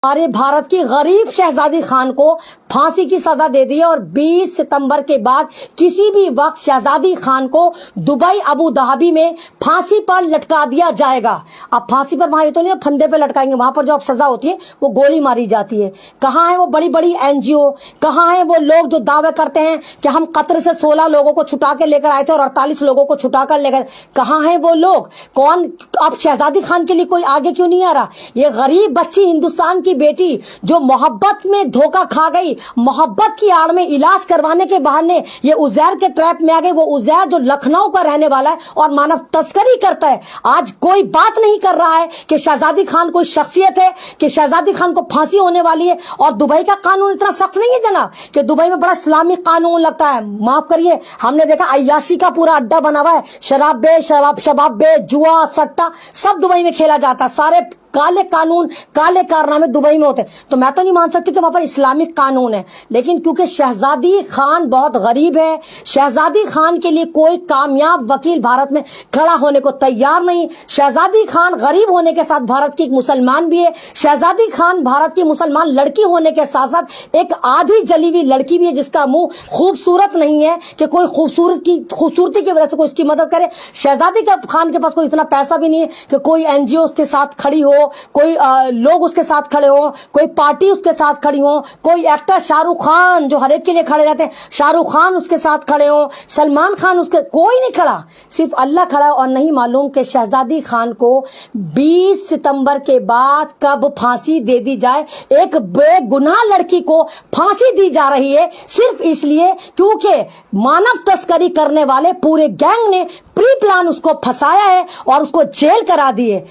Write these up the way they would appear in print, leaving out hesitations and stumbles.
हमारे भारत की गरीब शहजादी खान को फांसी की सजा दे दी है और 20 सितंबर के बाद किसी भी वक्त शहजादी खान को दुबई अबू धाबी में फांसी पर लटका दिया जाएगा। अब फांसी पर वहां तो नहीं, फंदे पे लटकाएंगे। वहां पर जो अब सजा होती है वो गोली मारी जाती है। कहाँ है वो बड़ी बड़ी एनजीओ, कहाँ है वो लोग जो दावे करते हैं कि हम कतर से 16 लोगों को छुटा के लेकर आए थे और 48 लोगों को छुटा कर लेकर, कहाँ है वो लोग? कौन? अब शहजादी खान के लिए कोई आगे क्यों नहीं आ रहा? ये गरीब बच्ची, हिंदुस्तान की बेटी जो मोहब्बत में धोखा खा गई, मोहब्बत की आड़ में इलाज करवाने के बहाने ये उजैर के ट्रैप में आ गई। वो उजैर जो लखनऊ का रहने वाला है और मानव तस्करी करता है। आज कोई बात नहीं कर रहा है कि शहजादी खान कोई शख्सियत है, कि शहजादी खान को फांसी होने वाली है। और दुबई का कानून इतना सख्त नहीं है जनाब कि दुबई में बड़ा इस्लामिक कानून लगता है। माफ करिए, हमने देखा अय्याशी का पूरा अड्डा बना हुआ है। शराब बेच, जुआ, सट्टा सब दुबई में खेला जाता है। सारे काले कानून, काले कारनामे दुबई में होते हैं। तो मैं तो नहीं मान सकती कि वहां पर इस्लामिक कानून है, लेकिन क्योंकि शहजादी खान बहुत गरीब है, शहजादी खान के लिए कोई कामयाब वकील भारत में खड़ा होने को तैयार नहीं। शहजादी खान गरीब होने के साथ भारत की एक मुसलमान भी है। शहजादी खान भारत की मुसलमान लड़की होने के साथ साथ एक आधी जली हुई लड़की भी है, जिसका मुंह खूबसूरत नहीं है कि कोई खूबसूरती की वजह से कोई उसकी मदद करे। शहजादी खान के पास कोई इतना पैसा भी नहीं है कि कोई एनजीओ उसके साथ खड़ी हो, कोई लोग उसके साथ खड़े हो, कोई पार्टी उसके साथ खड़ी हो, कोई एक्टर शाहरुख खान जो हर एक के लिए खड़े रहते हैं, शाहरुख खान उसके साथ खड़े हो, सलमान खान उसके, कोई नहीं खड़ा, सिर्फ अल्लाह खड़ा है। और नहीं मालूम कि शहजादी खान को 20 सितंबर के बाद कब फांसी दे दी जाए। एक बेगुनाह लड़की को फांसी दी जा रही है सिर्फ इसलिए क्योंकि मानव तस्करी करने वाले पूरे गैंग ने प्री प्लान उसको फंसाया है और उसको जेल करा दी है।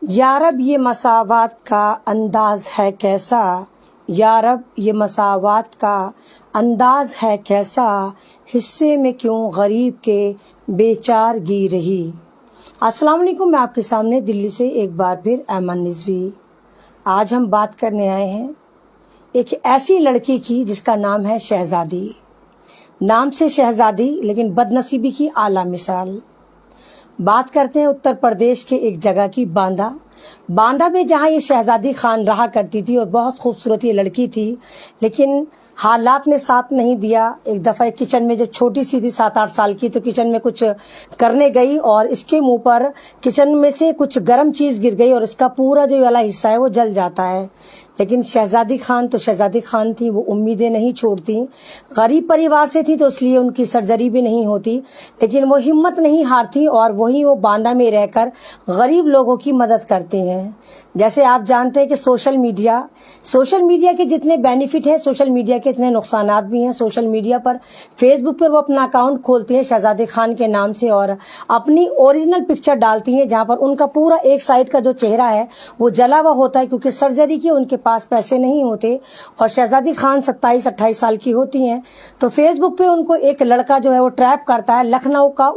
या रब ये मसावात का अंदाज है कैसा, या रब ये मसावात का अंदाज है कैसा, हिस्से में क्यों गरीब के बेचारगी रही। अस्सलाम वालेकुम, मैं आपके सामने दिल्ली से एक बार फिर ऐमन रिजवी। आज हम बात करने आए हैं एक ऐसी लड़की की जिसका नाम है शहजादी। नाम से शहजादी लेकिन बदनसीबी की आला मिसाल। बात करते हैं उत्तर प्रदेश के एक जगह की, बांदा में, जहां ये शहजादी खान रहा करती थी और बहुत खूबसूरत ये लड़की थी। लेकिन हालात ने साथ नहीं दिया। एक दफा किचन में, जब छोटी सी थी 7-8 साल की, तो किचन में कुछ करने गई और इसके मुंह पर किचन में से कुछ गर्म चीज गिर गई और इसका पूरा जो वाला हिस्सा है वो जल जाता है। लेकिन शहजादी खान तो शहजादी खान थी, वो उम्मीदें नहीं छोड़ती। गरीब परिवार से थी तो इसलिए उनकी सर्जरी भी नहीं होती, लेकिन वो हिम्मत नहीं हारती और वही वो बांदा में रहकर गरीब लोगों की मदद करते हैं। जैसे आप जानते हैं कि सोशल मीडिया के जितने बेनिफिट है, सोशल मीडिया के इतने नुकसानात भी हैं। सोशल मीडिया पर, फेसबुक पर वो अपना अकाउंट खोलती हैं शहजादी खान के नाम से और अपनी ओरिजिनल पिक्चर डालती हैं, जहां पर उनका पूरा एक साइड का जो चेहरा है वो जला हुआ होता है, क्योंकि सर्जरी के उनके पास पैसे नहीं होते। और शहजादी खान 27-28 साल की होती हैं। तो फेसबुक पे उनको एक लड़का जो है वो ट्रैप करता है, लखनऊ का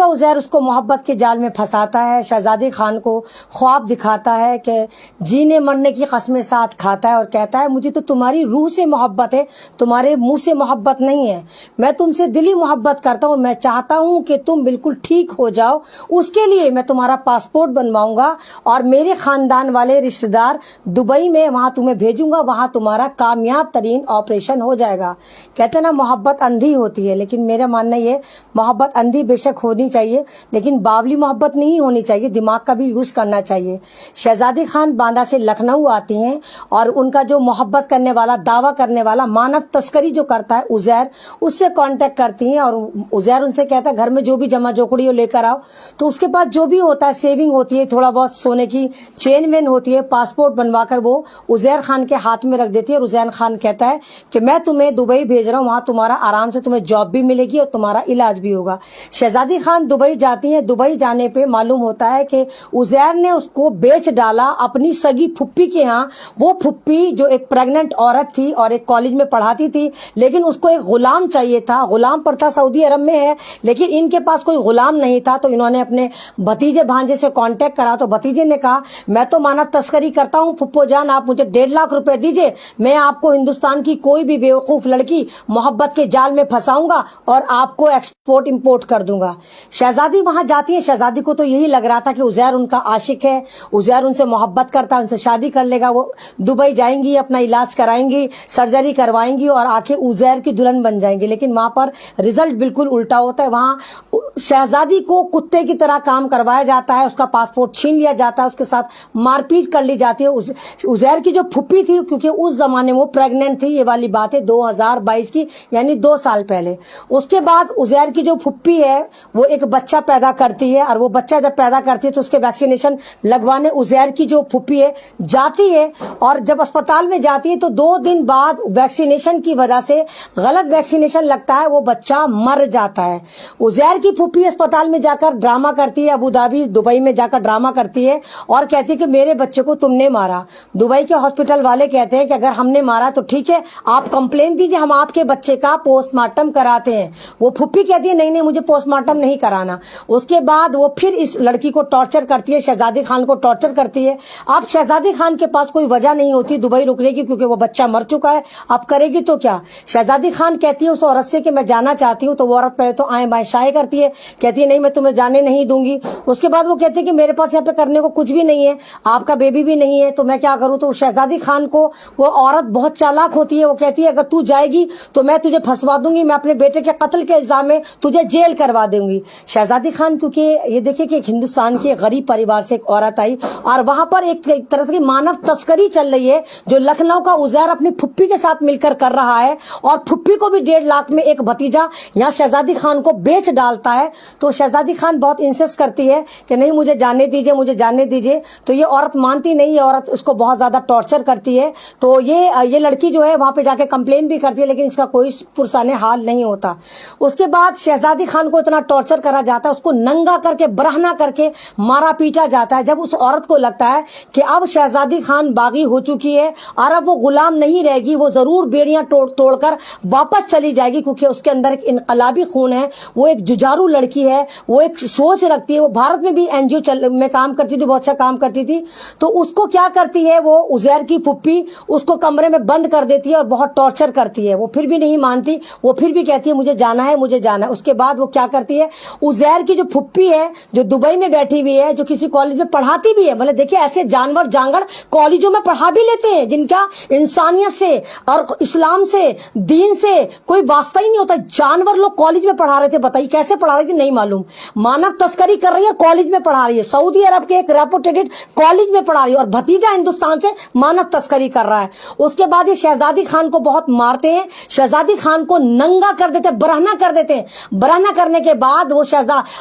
उजैर उसको मोहब्बत के जाल में फंसाता है। शहजादी खान को ख्वाब दिखाता है कि जीने मरने की कस्में साथ खाता है और कहता है मुझे तो तुम्हारी रूह से मोहब्बत है, तुम्हारे मुंह से मोहब्बत नहीं है। मैं तुमसे दिली मोहब्बत करता हूँ, मैं चाहता हूँ कि तुम बिल्कुल ठीक हो जाओ। उसके लिए मैं तुम्हारा पासपोर्ट बनवाऊंगा और मेरे खानदान वाले रिश्तेदार दुबई में, वहां तुम्हें भेजूंगा, वहां तुम्हारा कामयाब तरीन ऑपरेशन हो जाएगा। कहते हैं ना, मोहब्बत अंधी होती है, लेकिन मेरा मानना ये, मोहब्बत अंधी बेशक होनी चाहिए लेकिन बावली मोहब्बत नहीं होनी चाहिए, दिमाग का भी यूज करना चाहिए। शहजादी खान बांदा से लखनऊ आती हैं और उनका जो मोहब्बत करने वाला, दावा करने वाला, मानव तस्करी जो करता है उजैर, उससे कांटेक्ट करती हैं और उजैर उनसे कहता है घर में जो भी जमा जोकड़ी हो लेकर आओ। तो उसके पास जो भी होता है, सेविंग होती है, थोड़ा बहुत सोने की चेन वेन होती है, पासपोर्ट बनवाकर वो उजैर खान के हाथ में रख देती है और उजैर खान कहता है कि मैं तुम्हें दुबई भेज रहा हूँ, वहां तुम्हारा आराम से तुम्हें जॉब भी मिलेगी और तुम्हारा इलाज भी होगा। शहजादी खान दुबई जाती है। दुबई जाने पे मालूम होता है कि उजैर ने उसको बेच डाला अपनी सगी फुप्पी के यहाँ। वो फुप्पी जो एक प्रेग्नेंट औरत थी और एक कॉलेज में पढ़ाती थी, लेकिन उसको एक गुलाम चाहिए था। गुलाम प्रथा सऊदी अरब में है, लेकिन इनके पास कोई गुलाम नहीं था। तो इन्होंने अपने भतीजे भांजे से कांटेक्ट करा, तो भतीजे ने कहा मैं तो मानव तस्करी करता हूँ फुप्पो जान, आप मुझे 1.5 लाख रुपए दीजिए, मैं आपको हिंदुस्तान की कोई भी बेवकूफ लड़की मोहब्बत के जाल में फंसाऊंगा और आपको एक्सपोर्ट इंपोर्ट कर दूंगा। दूंगा। शहजादी वहां जाती है, शहजादी को तो यही लग रहा था कि उजैर उनका आशिक है, उजैर उनसे मोहब्बत करता है, उनसे शादी कर लेगा, वो दुबई जाएंगी, अपना इलाज कराएंगी, सर्जरी करवाएंगी और आके उजैर की दुल्हन बन जाएंगी। लेकिन वहां पर रिजल्ट बिल्कुल उल्टा होता है। वहां शहजादी को कुत्ते की तरह काम करवाया जाता है, उसका पासपोर्ट छीन लिया जाता है, उसके साथ मारपीट कर ली जाती है। उजैर की जो फुप्पी थी, क्योंकि उस जमाने में वो प्रेग्नेंट थी, ये वाली बात है 2022 की, यानी 2 साल पहले। उसके बाद उजैर की जो फुप्पी है वो एक बच्चा पैदा करती है, और वो बच्चा जब पैदा करती है तो उसके वैक्सीनेशन लगवाने उजैर की जो फुप्पी है जाती है, और जब अस्पताल में जाती है तो 2 दिन बाद वैक्सीनेशन की वजह से गलत वैक्सीनेशन लगता है, वो बच्चा मर जाता है। उजैर की फुप्पी अस्पताल में जाकर ड्रामा करती है, अबू धाबी दुबई में जाकर ड्रामा करती है और कहती है कि मेरे बच्चे को तुमने मारा। दुबई के हॉस्पिटल वाले कहते हैं कि अगर हमने मारा तो ठीक है, आप कंप्लेन दीजिए, हम आपके बच्चे का पोस्टमार्टम कराते हैं। वो फुप्पी कहती है नहीं नहीं, मुझे पोस्टमार्टम नहीं कराना। उसके बाद वो फिर इस लड़की को टॉर्चर करती है, शहजादी खान को टॉर्चर करती है। अब शहजादी खान के पास कोई वजह नहीं होती दुबई रुकने की, क्योंकि वो बच्चा मर चुका है, अब करेगी तो क्या। शहजादी खान कहती है उस औरत से कि मैं जाना चाहती हूँ, तो वो औरत पहले तो आए बाएं शाये करती है, कहती है नहीं मैं तुम्हें जाने नहीं दूंगी। उसके बाद वो कहती है कि मेरे पास यहाँ पे करने को कुछ भी नहीं है, आपका बेबी भी नहीं है, तो मैं क्या करूँ। तो शहजादी खान को वो औरत बहुत चालाक होती है, वो कहती है अगर तू जाएगी तो मैं तुझे फंसवा दूंगी, मैं अपने बेटे के कत्ल के इल्जाम में तुझे जेल करवा दूंगी। शहजादी खान, क्योंकि ये देखिए कि हिंदुस्तान के गरीब परिवार से एक औरत आई और वहां पर एक तरह की मानव तस्करी चल रही है, जो लखनऊ का उजैर अपनी फुप्पी के साथ मिलकर कर रहा है, और फुप्पी को भी 1.5 लाख में एक भतीजा यहाँ शहजादी खान को बेच डालता है। तो शहजादी खान बहुत इंसिस्ट करती है कि नहीं मुझे जाने दीजिए, मुझे जाने दीजिए। तो ये औरत मानती नहीं है, औरत उसको बहुत ज्यादा टॉर्चर करती है। तो ये लड़की जो है वहां पे जाके कंप्लेन भी करती है, लेकिन इसका कोई पुरसाने हाल नहीं होता। उसके बाद शहजादी खान को इतना टॉर्चर करा जाता है, उसको नंगा करके बरहना करके मारा पीटा जाता है। जब उस औरत को लगता है कि अब शहजादी खान बागी हो चुकी है और अब वो गुलाम नहीं रहेगी, वो जरूर बेड़ियां तोड़कर वापस चली जाएगी, क्योंकि उसके अंदर एक इनकलाबी खून है, वो एक जुझारू लड़की है, वो एक सोच रखती है। वो भारत में भी एनजीओ में काम करती थी, बहुत अच्छा काम करती थी। तो उसको क्या करती है, वो उजैर की फुप्पी उसको कमरे में बंद कर देती है और बहुत टॉर्चर करती है। वो फिर भी नहीं मानती, वो फिर भी कहती है मुझे जाना है, मुझे जाना है। उसके बाद वो क्या करती है, उजैर की जो फुप्पी है जो दुबई में बैठी हुई है, जो किसी कॉलेज में पढ़ाती भी है, मतलब देखिए ऐसे जानवर जांगड़ कॉलेजों में पढ़ा भी लेते हैं जिनका इंसानियत से और इस्लाम से दीन से कोई वास्ता ही नहीं होता। जानवर लोग कॉलेज में पढ़ा रहे थे, बताइए कैसे पढ़ा रहे थे नहीं मालूम। मानव तस्करी कर रही है, कॉलेज में पढ़ा रही है, सऊदी अरब के एक रेपुटेड कॉलेज में पढ़ा रही है, और भतीजा हिंदुस्तान से मानव तस्करी कर रहा है। उसके बाद ये शहजादी खान को बहुत मारते हैं, शहजादी खान को नंगा कर देते, बरहना कर देते हैं। बरहना करने के बाद वो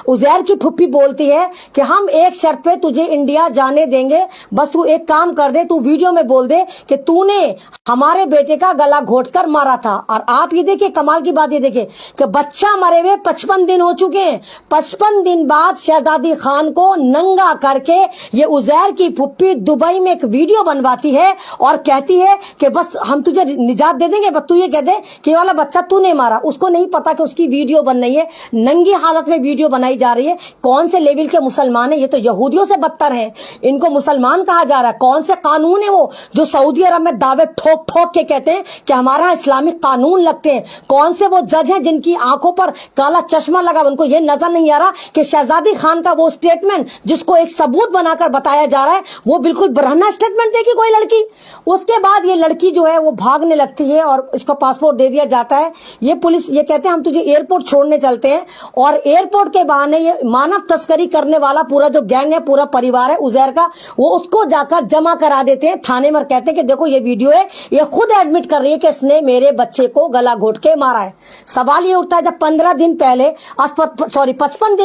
उजैर की फुप्पी बोलती है कि हम एक शर्त पे तुझे इंडिया जाने देंगे, बस तू एक काम कर दे, तू वीडियो में बोल दे कि तूने हमारे बेटे का गला घोटकर मारा था। और आप ये देखिए कमाल की बात, ये देखिए कि बच्चा मरे हुए 55 दिन हो चुके हैं। 55 दिन बाद शहजादी खान को नंगा करके ये उजैर की फुप्पी दुबई में एक वीडियो बनवाती है और कहती है कि बस हम तुझे निजात दे देंगे, बस तू ये कह दे कि वाला बच्चा तूने मारा। उसको नहीं पता कि उसकी वीडियो बन रही है, नंगी हालत में वीडियो बनाई जा रही है। कौन से लेवल के मुसलमान है, ये तो यहूदियों से बदतर हैं, इनको मुसलमान कहा जा रहा है। कौन से कानून है वो जो सऊदी अरब में दावे ठोक ठोक के कहते हैं कि हमारा इस्लामिक कानून लगते हैं। कौन से वो जज हैं जिनकी आंखों पर काला चश्मा लगा, उनको ये नजर नहीं आ रहा कि शहजादी खान का वो स्टेटमेंट जिसको एक सबूत बनाकर बताया जा रहा है वो बिल्कुल बरहना स्टेटमेंट देगी कोई लड़की। उसके बाद ये लड़की जो है वो भागने लगती है और उसका पासपोर्ट दे दिया जाता है। ये पुलिस ये कहते हैं हम तुझे एयरपोर्ट छोड़ने चलते हैं, और एयरपोर्ट के बहाने ये मानव तस्करी करने वाला पूरा जो गैंग है, पूरा परिवार है उजैर का, वो उसको जाकर जमा करा देते हैं थाने में, कहते हैं कि देखो ये वीडियो है, ये खुद एडमिट कर रही है कि इसने मेरे बच्चे को गला घोट के मारा है। सवाल ये उठता है जब 55 दिन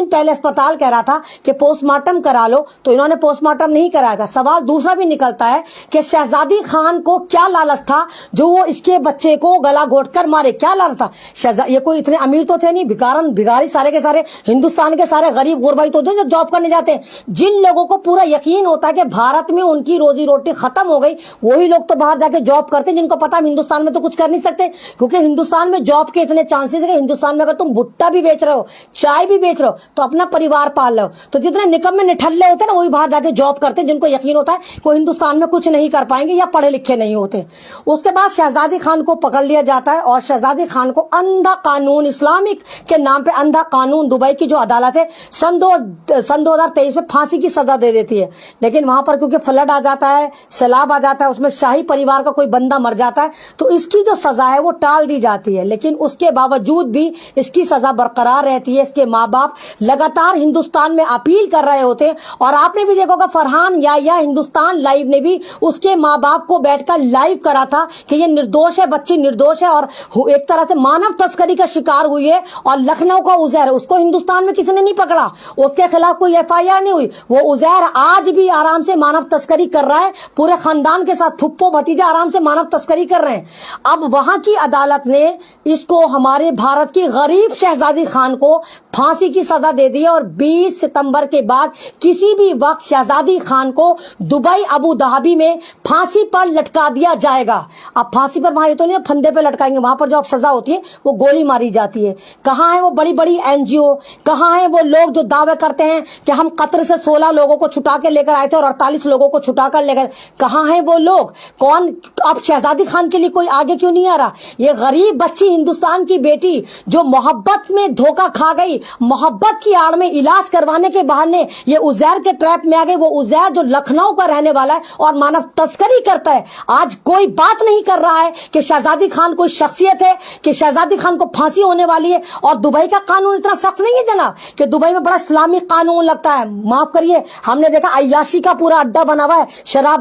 पहले अस्पताल कह रहा था कि पोस्टमार्टम करा लो, तो इन्होंने पोस्टमार्टम नहीं कराया था। सवाल दूसरा भी निकलता है कि शहजादी खान को क्या लालच था जो वो इसके बच्चे को गला घोट कर मारे, क्या लालच था। ये कोई इतने अमीर तो थे नहीं, भिखारी सारे के सारे हिंदुस्तान के सारे गरीब गुरबाई तो थे जब जॉब करने जाते हैं। जिन लोगों को पूरा यकीन होता है कि भारत में उनकी रोजी रोटी खत्म हो गई, वही लोग तो बाहर जाके जॉब करते हैं, जिनको पता है हिंदुस्तान में तो कुछ कर नहीं सकते, क्योंकि हिंदुस्तान में जॉब के इतने चांसेस है कि हिंदुस्तान में अगर तुम भुट्टा भी बेच रहे हो, चाय भी बेच रहे हो तो अपना परिवार पाल रहे हो। तो जितने निकम्मे निठल्ले होते हैं ना वही बाहर जाके जॉब करते हैं, जिनको यकीन होता है कि वो हिंदुस्तान में कुछ नहीं कर पाएंगे या पढ़े लिखे नहीं होते। उसके बाद शहजादी खान को पकड़ लिया जाता है और शहजादी खान को अंधा कानून, इस्लामिक के नाम पे अंधा कानून, दुबई की जो अदालत है सन 2023 में फांसी की सजा दे देती है। लेकिन वहां पर क्योंकि फ्लड आ जाता है, सैलाब आ जाता है, उसमें शाही परिवार का कोई बंदा मर जाता है, तो इसकी जो सजा है वो टाल दी जाती है। लेकिन उसके बावजूद भी इसकी सजा बरकरार रहती है। इसके माँ बाप लगातार हिंदुस्तान में अपील कर रहे होते हैं और आपने भी देखा होगा फरहान या हिंदुस्तान लाइव ने भी उसके माँ बाप को बैठकर लाइव करा था कि ये निर्दोष है, बच्ची निर्दोष है और एक तरह से मानव तस्करी का शिकार हुई है। और लखनऊ का उजैर, उसको हिंदुस्तान में किसी ने नहीं पकड़ा, उसके खिलाफ कोई FIR नहीं हुई। वो उजैर आज भी आराम से मानव तस्करी कर रहा है, पूरे खानदान के साथ फुप्पो भतीजा आराम से मानव तस्करी कर रहे हैं। अब वहां की अदालत ने इसको, हमारे भारत की गरीब शहजादी खान को फांसी की सजा दे दी है और 20 सितंबर के बाद किसी भी वक्त शहजादी खान को दुबई अबू धाबी में फांसी पर लटका दिया जाएगा। अब फांसी पर वहां ये तो नहीं फंदे पे लटकाएंगे, वहां पर जो अब सजा होती है वो गोली मारी जाती है। कहाँ है वो बड़ी बड़ी NGO, कहाँ है वो लोग जो दावे करते हैं कि हम कतर से 16 लोगों को छुटा के लेकर आए थे और 48 लोगों को छुटा कर लेकर, कहाँ है वो लोग? कौन? अब शहजादी खान के लिए कोई आगे क्यों नहीं आ रहा? ये गरीब बच्ची, हिंदुस्तान की बेटी जो मोहब्बत में धोखा खा गई, मोहब्बत की आड़ में इलाज करवाने के बहाने ये उजैर के ट्रैप में आ गई। वो उजैर जो लखनऊ का रहने वाला है और मानव तस्करी करता है, आज कोई बात नहीं कर रहा है कि शहजादी खान कोई शख्सियत है, कि शहजादी खान को फांसी होने वाली है। और दुबई का कानून इतना सख्त नहीं है जनाब कि दुबई में बड़ा इस्लामिक कानून लगता है। माफ करिए, हमने देखा अय्याशी का पूरा अड्डा बना हुआ है, शराब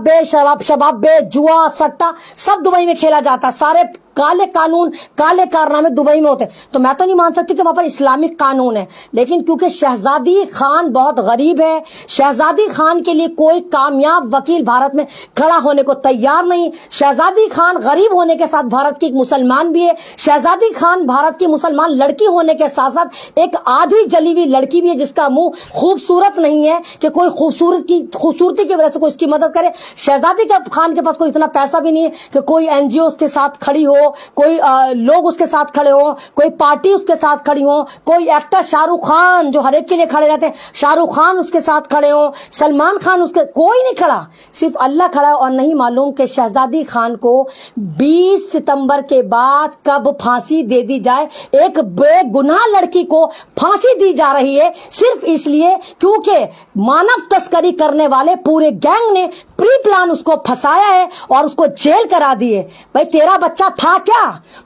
बेच, जुआ, सट्टा सब दुबई में खेला जाता है। सारे काले कानून, काले कारनामे दुबई में होते हैं। तो मैं तो नहीं मान सकती कि वहां पर इस्लामिक कानून है। लेकिन क्योंकि शहजादी खान बहुत गरीब है, शहजादी खान के लिए कोई कामयाब वकील भारत में खड़ा होने को तैयार नहीं। शहजादी खान गरीब होने के साथ भारत की एक मुसलमान भी है। शहजादी खान भारत की मुसलमान लड़की होने के साथ साथ एक आधी जली हुई लड़की भी है, जिसका मुंह खूबसूरत नहीं है कि कोई खूबसूरती की वजह से कोई उसकी मदद करे। शहजादी खान के पास कोई इतना पैसा भी नहीं है कि कोई NGO उसके साथ खड़ी हो, कोई लोग उसके साथ खड़े हो, कोई पार्टी उसके साथ खड़ी हो, कोई एक्टर शाहरुख खान जो हर एक के लिए खड़े रहते हैं, शाहरुख खान उसके साथ खड़े हो, सलमान खान उसके, कोई नहीं खड़ा, सिर्फ अल्लाह खड़ा है। और नहीं मालूम कि शहजादी खान को 20 सितंबर के बाद कब फांसी दे दी जाए। एक बेगुनाह लड़की को फांसी दी जा रही है सिर्फ इसलिए क्योंकि मानव तस्करी करने वाले पूरे गैंग ने प्री प्लान उसको फंसाया है और उसको जेल करा दी है। भाई तेरा बच्चा था क्या?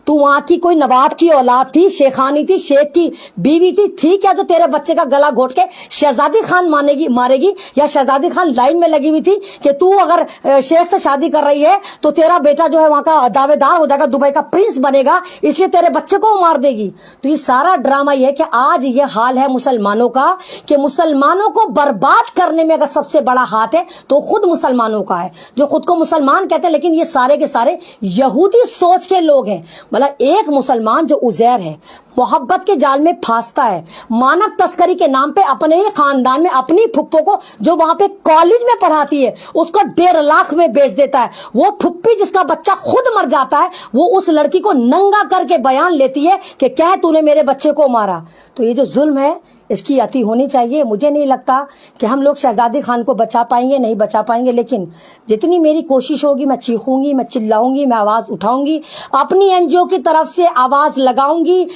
तू वहां की कोई नवाब की औलाद थी, शेखानी थी, शेख की बीवी थी क्या जो तेरे बच्चे का गला घोट के शहजादी खान मारेगी? या शहजादी खान लाइन में लगी हुई थी कि तू अगर शेख से शादी कर रही है तो तेरा बेटा जो है वहां का दावेदार हो जाएगा, दुबई का प्रिंस बनेगा, इसलिए तेरे बच्चे को मार देगी? तो ये सारा ड्रामा ये है कि आज ये हाल है मुसलमानों का कि मुसलमानों को बर्बाद करने में अगर सबसे बड़ा हाथ है तो खुद मुसलमानों का है, जो खुद को मुसलमान कहते हैं लेकिन ये सारे के सारे यहूदी सोच के लोग हैं। मतलब एक मुसलमान जो उजैर है मोहब्बत के जाल में फांसता है, मानव तस्करी के नाम पे अपने ही खानदान में अपनी फुप्पो को जो वहां पे कॉलेज में पढ़ाती है उसको 1.5 लाख में बेच देता है। वो फुप्पी जिसका बच्चा खुद मर जाता है वो उस लड़की को नंगा करके बयान लेती है कि क्या तूने मेरे बच्चे को मारा। तो ये जो जुल्म है इसकी अति होनी चाहिए। मुझे नहीं लगता कि हम लोग शहजादी खान को बचा पाएंगे, नहीं बचा पाएंगे, लेकिन जितनी मेरी कोशिश होगी मैं चीखूंगी, मैं चिल्लाऊंगी, मैं आवाज उठाऊंगी, अपनी NGO की तरफ से आवाज लगाऊंगी,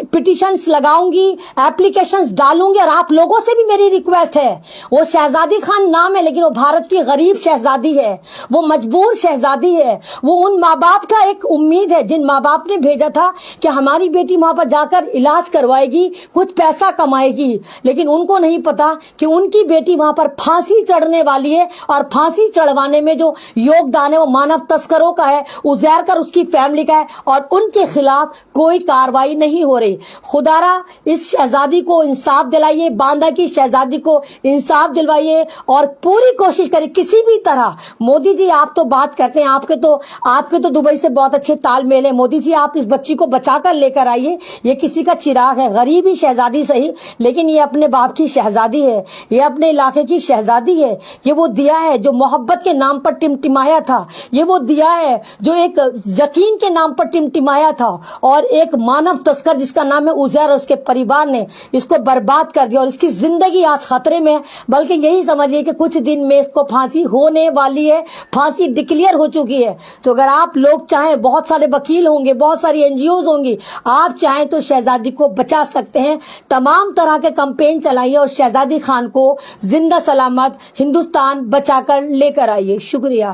पिटिशंस लगाऊंगी, एप्लीकेशंस डालूंगी। और आप लोगों से भी मेरी रिक्वेस्ट है, वो शहजादी खान नाम है लेकिन वो भारत की गरीब शहजादी है, वो मजबूर शहजादी है, वो उन माँ बाप का एक उम्मीद है जिन माँ बाप ने भेजा था कि हमारी बेटी वहां पर जाकर इलाज करवाएगी, कुछ पैसा कमाएगी, लेकिन उनको नहीं पता कि उनकी बेटी वहां पर फांसी चढ़ने वाली है। और फांसी चढ़वाने में जो योगदान है वो मानव तस्करों का है, उजैर कर उसकी फैमिली का है और उनके खिलाफ कोई कार्रवाई नहीं हो रही। खुदारा इस शहजादी को इंसाफ दिलाइए, बांदा की शहजादी को इंसाफ दिलवाइए और पूरी कोशिश करिए किसी भी तरह। मोदी जी आप तो बात करते हैं, आपके तो दुबई से बहुत अच्छे तालमेल है। मोदी जी आप इस बच्ची को बचा कर लेकर आइए, ये किसी का चिराग है, गरीबी शहजादी सही لیکن یہ اپنے باپ کی شہزادی ہے, یہ اپنے علاقے کی شہزادی ہے, یہ وہ دیا ہے جو محبت کے نام پر ٹمٹمایا تھا, یہ وہ دیا ہے جو ایک یقین کے نام پر ٹمٹمایا تھا, اور ایک مانو تسکر جس کا نام ہے عزیر اور اس کے پریوار نے اس کو برباد کر دیا, اور اس کی زندگی آج خطرے میں, بلکہ یہی سمجھیے کہ کچھ دن میں اس کو پھانسی ہونے والی ہے, پھانسی ڈکلیئر ہو چکی ہے. تو اگر آپ لوگ چاہیں, بہت سارے وکیل ہوں گے, بہت ساری NGOs ہوں گی, آپ چاہیں تو شہزادی کو بچا سکتے ہیں. تمام طرح کے کمپین چلائیے اور شہزادی خان کو زندہ سلامت ہندوستان بچا کر لے کر آئیے. شکریہ.